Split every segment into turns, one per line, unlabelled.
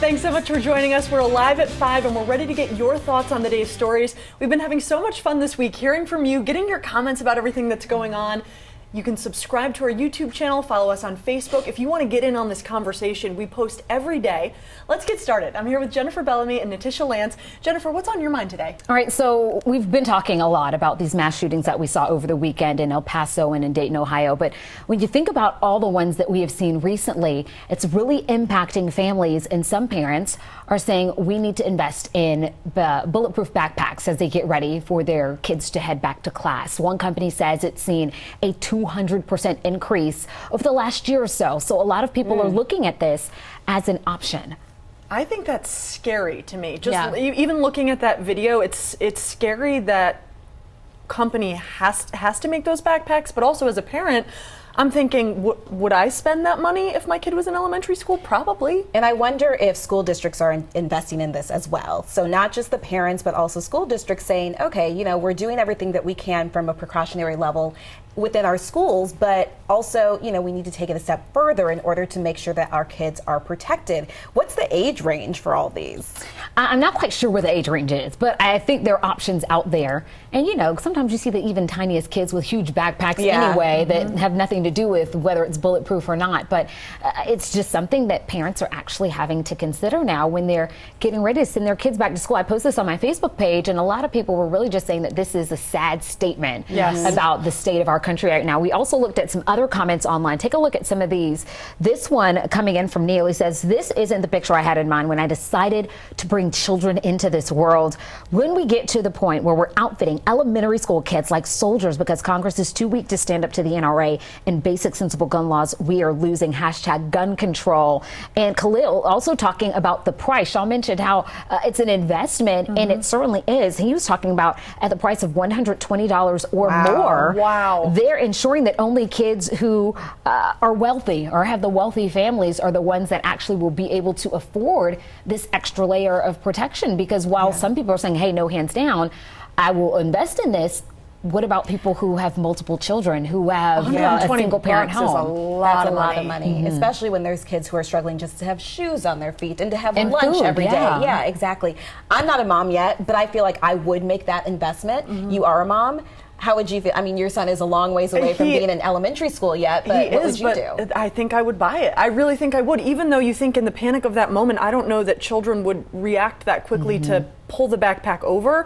Thanks so much for joining us. We're live at 5 and we're ready to get your thoughts on the day's stories. We've been having so much fun this week hearing from you, getting your comments about everything that's going on. You can subscribe to our YouTube channel, follow us on Facebook. If you want to get in on this conversation, we post every day. Let's get started. I'm here with Jennifer Bellamy and Natisha Lance. Jennifer, what's on your mind today?
All right, so we've been talking a lot about these mass shootings that we saw over the weekend in El Paso and in Dayton, Ohio. But when you think about all the ones that we have seen recently, it's really impacting families, and some parents are saying we need to invest in bulletproof backpacks as they get ready for their kids to head back to class. One company says it's seen a 200% increase over the last year or so. So a lot of people are looking at this as an option.
I think that's scary to me. Even looking at that video, it's scary that company has to make those backpacks, but also as a parent, I'm thinking, would I spend that money if my kid was in elementary school? Probably.
And I wonder if school districts are investing in this as well. So not just the parents, but also school districts saying, okay, you know, we're doing everything that we can from a precautionary level within our schools, but also, you know, we need to take it a step further in order to make sure that our kids are protected. What's the age range for all these?
I'm not quite sure where the age range is, but I think there are options out there. And, you know, sometimes you see the even tiniest kids with huge backpacks anyway that have nothing to do with whether it's bulletproof or not. But it's just something that parents are actually having to consider now when they're getting ready to send their kids back to school. I posted this on my Facebook page, and a lot of people were really just saying that this is a sad statement about the state of our country right now. We also looked at some other comments online. Take a look at some of these. This one coming in from Neil, he says, "This isn't the picture I had in mind when I decided to bring children into this world. When we get to the point where we're outfitting elementary school kids like soldiers because Congress is too weak to stand up to the NRA and basic sensible gun laws, we are losing. #gun control." And Khalil also talking about the price. Shaw mentioned how it's an investment, and it certainly is. He was talking about at the price of $120 or more.
Wow.
They're ensuring that only kids who are wealthy or have the wealthy families are the ones that actually will be able to afford this extra layer of protection. Because while some people are saying, hey, no hands down, I will invest in this, what about people who have multiple children, who have a single parent home?
That's a lot of money, especially when there's kids who are struggling just to have shoes on their feet and to have lunch
food,
every day. Yeah, exactly. I'm not a mom yet, but I feel like I would make that investment. You are a mom. How would you feel? I mean, your son is a long ways away from being in elementary school yet, but what would you do?
I think I would buy it. I really think I would, even though you think in the panic of that moment, I don't know that children would react that quickly to pull the backpack over.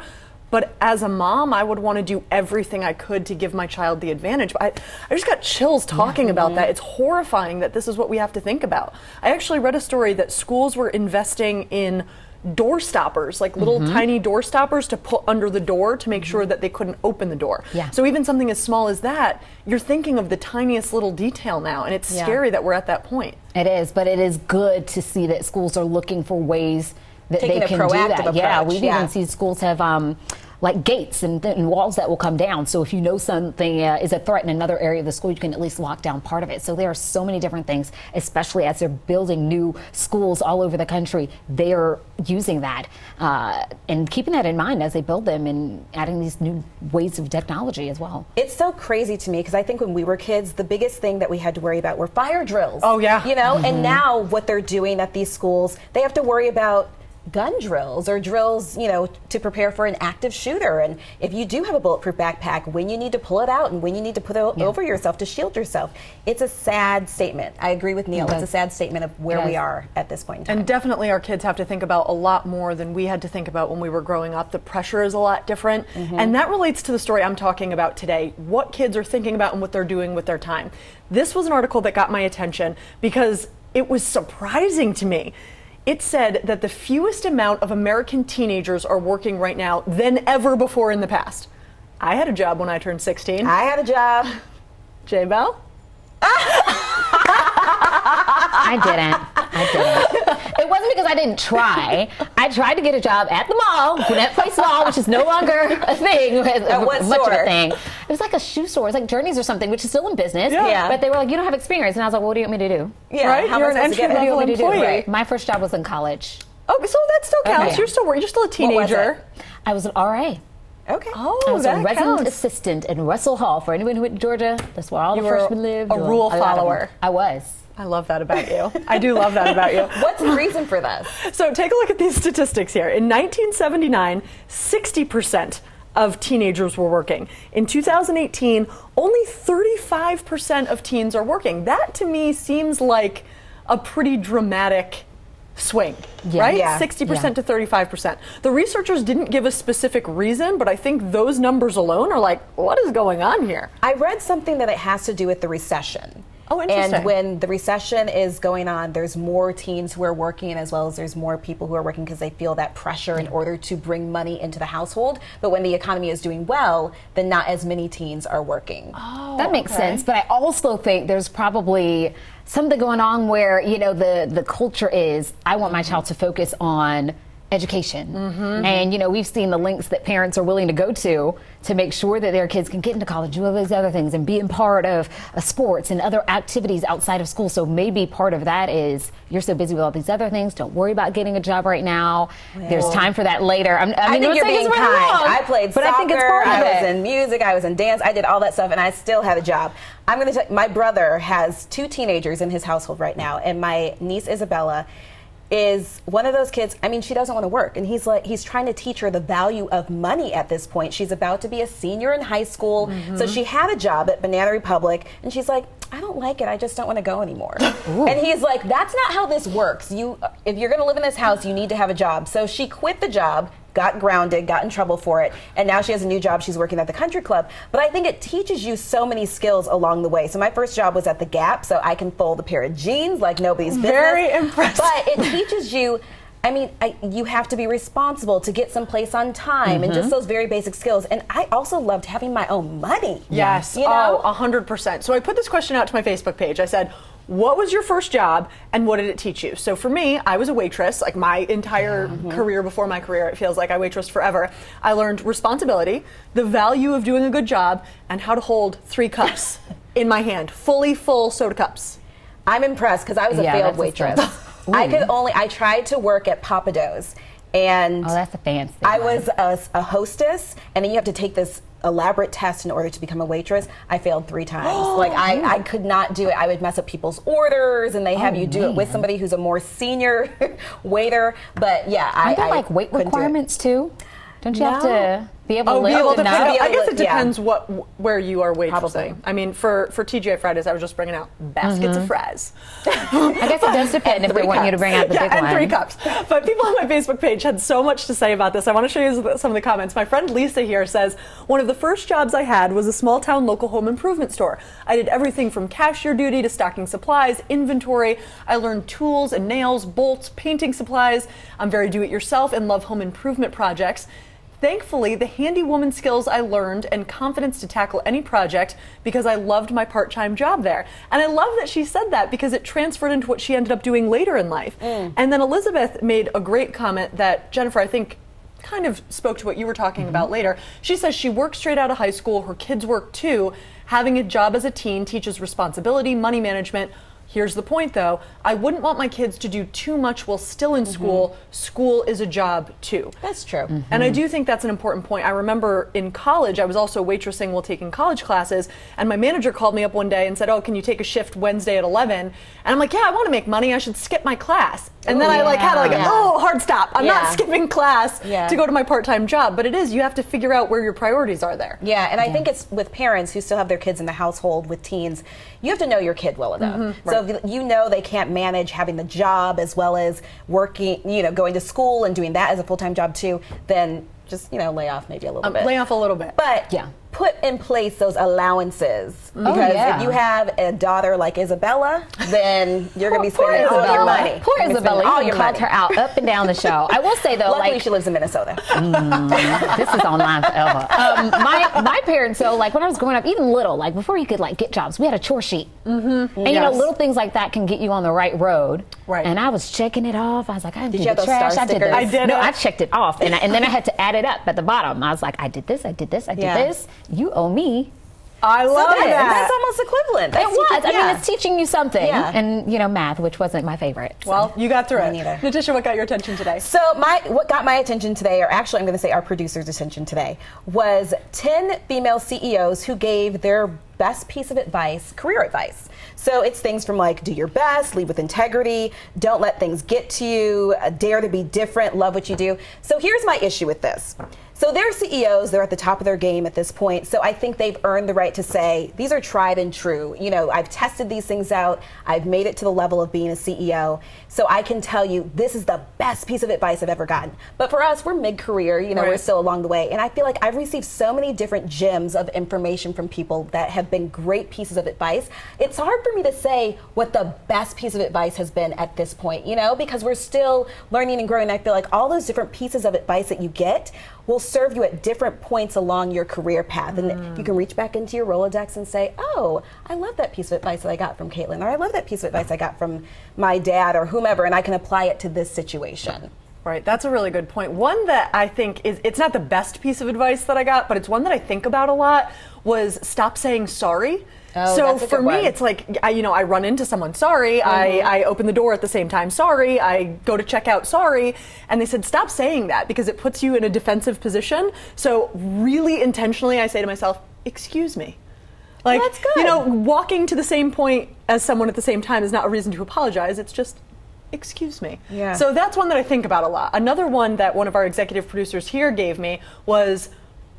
But as a mom, I would want to do everything I could to give my child the advantage. I just got chills talking about that. It's horrifying that this is what we have to think about. I actually read a story that schools were investing in door stoppers, like little tiny door stoppers to put under the door to make sure that they couldn't open the door. So even something as small as that, you're thinking of the tiniest little detail now, and it's scary that we're at that point.
It is, but it is good to see that schools are looking for ways that they can do that.
Approach.
Yeah, we've even seen schools have like gates and walls that will come down. So if you know something is a threat in another area of the school, you can at least lock down part of it. So there are so many different things, especially as they're building new schools all over the country. They are using that and keeping that in mind as they build them and adding these new ways of technology as well.
It's so crazy to me because I think when we were kids, the biggest thing that we had to worry about were fire drills.
Oh, yeah.
You know, and now what they're doing at these schools, they have to worry about gun drills or drills, you know, to prepare for an active shooter. And if you do have a bulletproof backpack, when you need to pull it out and when you need to put it over yourself to shield yourself, it's a sad statement. I agree with Neil. It's a sad statement of where we are at this point in time.
And definitely our kids have to think about a lot more than we had to think about when we were growing up. The pressure is a lot different. And that relates to the story I'm talking about today, what kids are thinking about and what they're doing with their time. This was an article that got my attention because it was surprising to me. It said that the fewest amount of American teenagers are working right now than ever before in the past. I had a job when I turned 16.
I had a job.
J Bell?
I didn't. It wasn't because I didn't try. I tried to get a job at the mall, Gwinnett Place Mall, which is no longer a thing.
What
much
store?
of a thing. It was like a shoe store. It was like Journeys or something, which is still in business.
Yeah.
But they were like, you don't have experience. And I was like, well, what do you want me to do?
Yeah,
right? You're an entry-level employee.
Right. My first job was in college.
Oh, so that still counts.
Okay.
You're still working. You're still a teenager.
I was an RA.
Okay.
Oh,
I was a
that
resident
counts.
assistant in Russell Hall. For anyone who went to Georgia, that's where all the
You were
freshmen lived.
a rule
lot of them.
follower.
I was.
I love that about you. I do love that about you.
What's the reason for this?
So take a look at these statistics here. In 1979, 60% of teenagers were working. In 2018, only 35% of teens are working. That to me seems like a pretty dramatic swing, right?
Yeah.
60% to 35%. The researchers didn't give a specific reason, but I think those numbers alone are like, what is going on here?
I read something that it has to do with the recession.
Oh, interesting.
And when the recession is going on, there's more teens who are working, as well as there's more people who are working because they feel that pressure in order to bring money into the household. But when the economy is doing well, then not as many teens are working.
Oh, that makes sense. But I also think there's probably something going on where, you know, the culture is, I want my child to focus on education. And, you know, we've seen the lengths that parents are willing to go to make sure that their kids can get into college, do all those other things, and being part of sports and other activities outside of school. So maybe part of that is you're so busy with all these other things, don't worry about getting a job right now. Well, there's time for that later. I mean,
think you're being kind. I played soccer,
I think it's part of
I was in music, I was in dance, I did all that stuff, and I still have a job. I'm going to tell you, my brother has 2 teenagers in his household right now, and my niece Isabella is one of those kids. I mean, she doesn't want to work, and he's trying to teach her the value of money at this point. She's about to be a senior in high school, so she had a job at Banana Republic, and she's like, I don't like it, I just don't want to go anymore. And he's like, that's not how this works. If you're going to live in this house, you need to have a job. So she quit the job, got grounded, got in trouble for it, and now she has a new job. She's working at the country club. But I think it teaches you so many skills along the way. So my first job was at the Gap, so I can fold a pair of jeans like nobody's business.
Very impressive.
But it teaches you, I mean, you have to be responsible to get someplace on time, and just those very basic skills. And I also loved having my own money.
Yes,
you know?
100%. So I put this question out to my Facebook page. I said, what was your first job and what did it teach you? So for me, I was a waitress, like my entire career before my career. It feels like I waitressed forever. I learned responsibility, the value of doing a good job, and how to hold 3 cups in my hand, fully full soda cups.
I'm impressed because I was a failed waitress. I tried to work at Papa Do's, and
that's a fancy
I was a hostess, and then you have to take this elaborate test in order to become a waitress. I failed 3 times. Like I could not do it. I would mess up people's orders, and they have you do it with somebody who's a more senior waiter. But yeah,
Aren't there like weight requirements too? Don't you have to be able to lift enough?
I guess it depends where you are waitressing. Probably. I mean, for TGI Fridays, I was just bringing out baskets of fries.
I guess it does depend if they want you to bring out the big one.
And 3 cups. But people on my Facebook page had so much to say about this. I want to show you some of the comments. My friend Lisa here says, one of the first jobs I had was a small town local home improvement store. I did everything from cashier duty to stocking supplies, inventory. I learned tools and nails, bolts, painting supplies. I'm very do-it-yourself and love home improvement projects. Thankfully, the handy woman skills I learned and confidence to tackle any project because I loved my part-time job there. And I love that she said that because it transferred into what she ended up doing later in life. And then Elizabeth made a great comment that, Jennifer, I think kind of spoke to what you were talking about later. She says she worked straight out of high school. Her kids work too. Having a job as a teen teaches responsibility, money management. Here's the point, though. I wouldn't want my kids to do too much while still in school. School is a job, too.
That's true.
And I do think that's an important point. I remember in college, I was also waitressing while taking college classes, and my manager called me up one day and said, oh, can you take a shift Wednesday at 11? And I'm like, yeah, I want to make money. I should skip my class. And then I had hard stop. I'm not skipping class to go to my part-time job. But it is, you have to figure out where your priorities are there.
Yeah, and I think it's with parents who still have their kids in the household with teens, you have to know your kid well enough. So if you know they can't manage having the job as well as working, going to school and doing that as a full-time job too, then just, lay off maybe a little bit.
Lay off a little bit.
But put in place those allowances. Because if you have a daughter like Isabella, then you're going to be spending all your money.
Poor Isabella, you called her out up and down the show. I will say though,
luckily she lives in Minnesota.
This is online forever. My parents, so like when I was growing up, even little, like before you could like get jobs, we had a chore sheet. And little things like that can get you on the right road.
Right.
And I was checking it off. I was like, I did
you have
the
those
trash.
star
I did this.
stickers?
I did
No,
it.
I checked it off, and then I had to add it up at the bottom. I was like, I did this, I did this, I did this. You owe me.
I love that.
That's almost equivalent.
It was. I mean, it's teaching you something.
Yeah.
And, math, which wasn't my favorite. So.
Well, you got through it.
neither.
Natisha, what got your attention today?
So what got my attention today, or actually I'm going to say our producer's attention today, was 10 female CEOs who gave their best piece of advice, career advice. So it's things from like, do your best, lead with integrity, don't let things get to you, dare to be different, love what you do. So here's my issue with this. So they're CEOs, they're at the top of their game at this point. So I think they've earned the right to say, these are tried and true. You know, I've tested these things out. I've made it to the level of being a CEO. So I can tell you, this is the best piece of advice I've ever gotten. But for us, we're mid-career, you know, we're still along the way. And I feel like I've received so many different gems of information from people that have been great pieces of advice. It's hard for me to say what the best piece of advice has been at this point, you know, because we're still learning and growing. I feel like all those different pieces of advice that you get will serve you at different points along your career path. And you can reach back into your Rolodex and say, oh, I love that piece of advice that I got from Caitlin, or I love that piece of advice I got from my dad or whomever, and I can apply it to this situation.
Right, that's a really good point. One that I think it's not the best piece of advice that I got, but it's one that I think about a lot, was stop saying sorry.
Oh,
so for me, it's like, I run into someone, sorry, I open the door at the same time, sorry, I go to check out, sorry, and they said, stop saying that because it puts you in a defensive position. So really intentionally, I say to myself, excuse me. Like,
that's good.
Walking to the same point as someone at the same time is not a reason to apologize, it's just, excuse me.
Yeah.
So that's one that I think about a lot. Another one that one of our executive producers here gave me was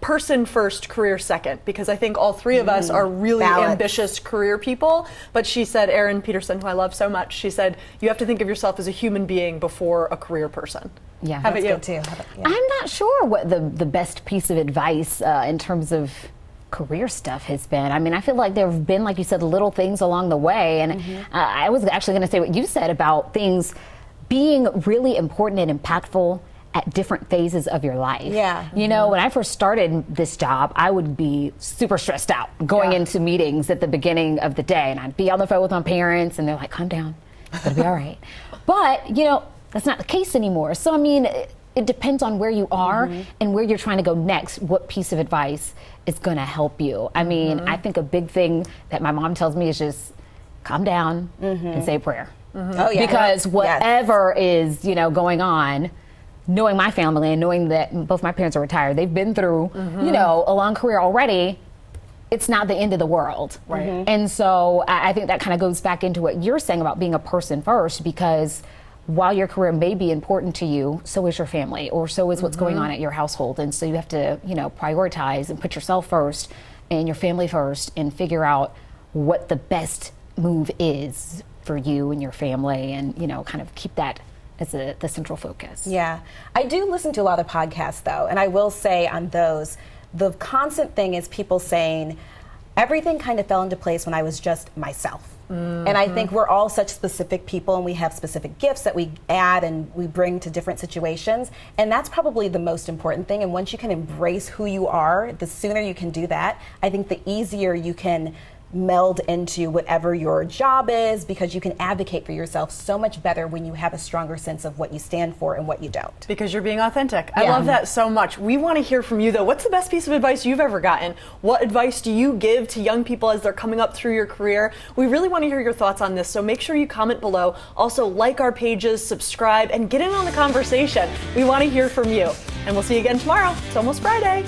person first, career second, because I think all three of us are really ambitious career people. But she said, Erin Peterson, who I love so much, she said, you have to think of yourself as a human being before a career person.
Yeah,
How about you?
Good too.
I'm not sure what the best piece of advice in terms of career stuff has been. I mean, I feel like there have been, like you said, little things along the way. And I was actually going to say what you said about things being really important and impactful at different phases of your life.
Yeah.
You know, when I first started this job, I would be super stressed out going into meetings at the beginning of the day. And I'd be on the phone with my parents and they're like, calm down, it's going to be all right. But, that's not the case anymore. So, I mean, it depends on where you are and where you're trying to go next, what piece of advice is going to help you. I mean, I think a big thing that my mom tells me is just calm down and say a prayer.
Oh, yeah.
Because whatever is, going on, knowing my family and knowing that both my parents are retired, they've been through, a long career already, it's not the end of the world.
Right.
And so I think that kind of goes back into what you're saying about being a person first, because while your career may be important to you, so is your family, or so is what's going on at your household. And so you have to, prioritize and put yourself first and your family first and figure out what the best move is for you and your family, and, kind of keep that as the central focus.
Yeah. I do listen to a lot of podcasts, though, and I will say on those, the constant thing is people saying, everything kind of fell into place when I was just myself. And I think we're all such specific people, and we have specific gifts that we add and we bring to different situations. And that's probably the most important thing. And once you can embrace who you are, the sooner you can do that, I think the easier you can meld into whatever your job is, because you can advocate for yourself so much better when you have a stronger sense of what you stand for and what you don't.
Because you're being authentic. I love that so much. We want to hear from you, though. What's the best piece of advice you've ever gotten? What advice do you give to young people as they're coming up through your career? We really want to hear your thoughts on this, so make sure you comment below. Also, like our pages, subscribe, and get in on the conversation. We want to hear from you. And we'll see you again tomorrow. It's almost Friday.